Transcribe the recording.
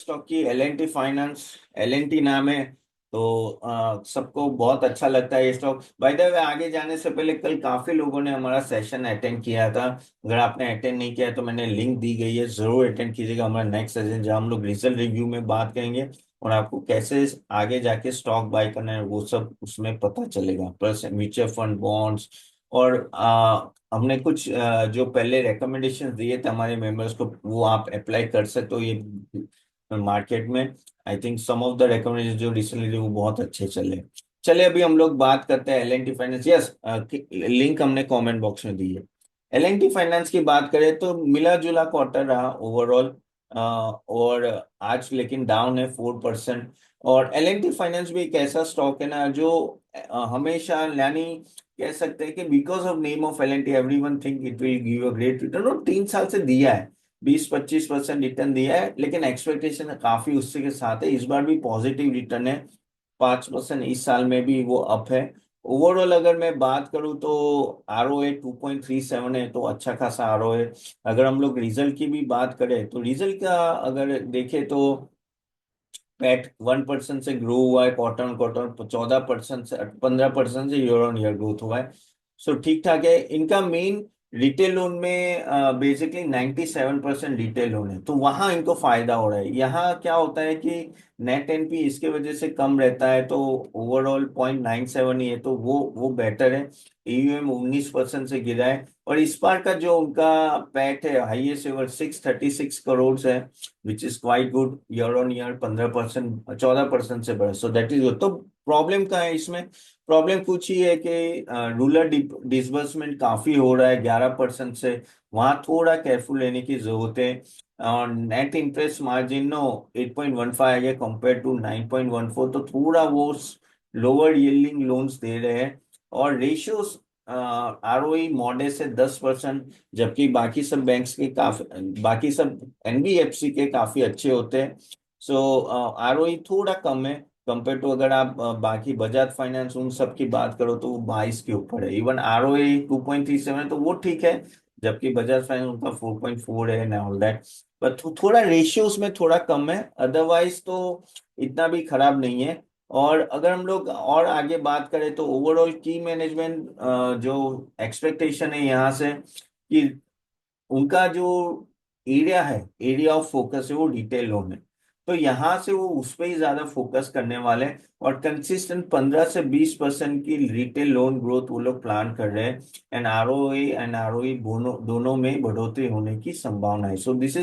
Stock की L N T finance. L N T नाम है। तो सबको बहुत अच्छा लगता है ये स्टॉक। बाय द वे, आगे जाने से पहले कल काफी लोगों ने हमारा सेशन अटेंड किया था। अगर आपने अटेंड नहीं किया है तो मैंने लिंक दी गई है, जरूर अटेंड कीजिएगा हमारा नेक्स्ट सेशन, जहां हम लोग रिजल्ट रिव्यू में बात करेंगे और आपको कैसे आगे जाके स्टॉक बाय करना है वो सब उसमें पता चलेगा। प्लस म्यूचुअल फंड, बॉन्ड्स और हमने कुछ जो पहले रिकमेंडेशन दिए थे हमारे मेंबर्स को, वो आप अप्लाई कर सकते हो ये मार्केट में। I think some of the recommendation जो रिसेंटली वो बहुत अच्छे चले। चले अभी हम लोग बात करते हैं L N T finance. Yes, link हमने कमेंट बॉक्स में दी है। एल एन टी फाइनेंस की बात करें तो मिला जुला क्वार्टर रहा ओवरऑल। और आज लेकिन डाउन है 4%। और एल एन टी फाइनेंस भी एक ऐसा स्टॉक है ना जो हमेशा, यानी कह सकते हैं कि because of name of L N T everyone think it will give a great return, और 3 साल से दिया है 20-25% रिटर्न दिया है, लेकिन एक्सपेक्टेशन काफी उससे के साथ है। इस बार भी पॉजिटिव रिटर्न है 5%, इस साल में भी वो अप है। ओवरऑल अगर मैं बात करूं तो आर ओ ए 2.37 है, तो अच्छा खासा आर ओ है। अगर हम लोग रिजल्ट की भी बात करें तो रिजल्ट का अगर देखें तो पैट 1% से ग्रो हुआ है क्वार्टर ऑन क्वार्टर, 14% से 15% से ईयर ऑन ईयर ग्रोथ हुआ है। सो ठीक ठाक है। इनका मेन रिटेल लोन में बेसिकली 97% रिटेल लोन है, तो वहां इनको फायदा हो रहा है। यहाँ क्या होता है कि नेट एनपी इसके वजह से कम रहता है, तो ओवरऑल 0.97 ही है, तो वो बेटर है। एयूएम 19% से गिरा है, और इस बार का जो उनका पैट है हाईएस्ट एवर 636 करोड़ है, which is quite good. Year on year 15%, 14% से बढ़ा, सो दैट इज गुड। तो प्रॉब्लम क्या है इसमें? प्रॉब्लम कुछ ही है कि रूरल डिसबर्समेंट काफी हो रहा है 11% से, वहां थोड़ा केयरफुल रहने की जरूरत है। और नेट इंटरेस्ट मार्जिन नो 8.15 है कंपेयर टू 9.14, तो थोड़ा वो लोअर यील्डिंग लोन्स दे रहे हैं। और रेशियोज आरओई मॉडेस्ट है 10%, जबकि बाकी सब बैंक्स के काफी, बाकी सब एनबीएफसी के काफी अच्छे होते हैं। सो आरओई थोड़ा कम है कंपेयर टू, अगर आप बाकी बजाज फाइनेंस उन सब की बात करो तो वो 22 के ऊपर है। इवन आरओए 2.37 है, तो वो ठीक है, जबकि बजाज फाइनेंस उनका 4.4 है एंड ऑल दैट। पर थोड़ा रेशियो उसमें थोड़ा कम है, अदरवाइज तो इतना भी खराब नहीं है। और अगर हम लोग और आगे बात करें तो ओवरऑल की मैनेजमेंट जो एक्सपेक्टेशन है यहाँ से कि उनका जो एरिया है, एरिया ऑफ फोकस है, वो रिटेल लोन है। तो यहाँ से वो उस पर ही ज्यादा फोकस करने वाले हैं, और कंसिस्टेंट 15 से 20% की रिटेल लोन ग्रोथ वो लोग प्लान कर रहे हैं। एंड आरओए दोनों दोनों में बढ़ोतरी होने की संभावना है। So this is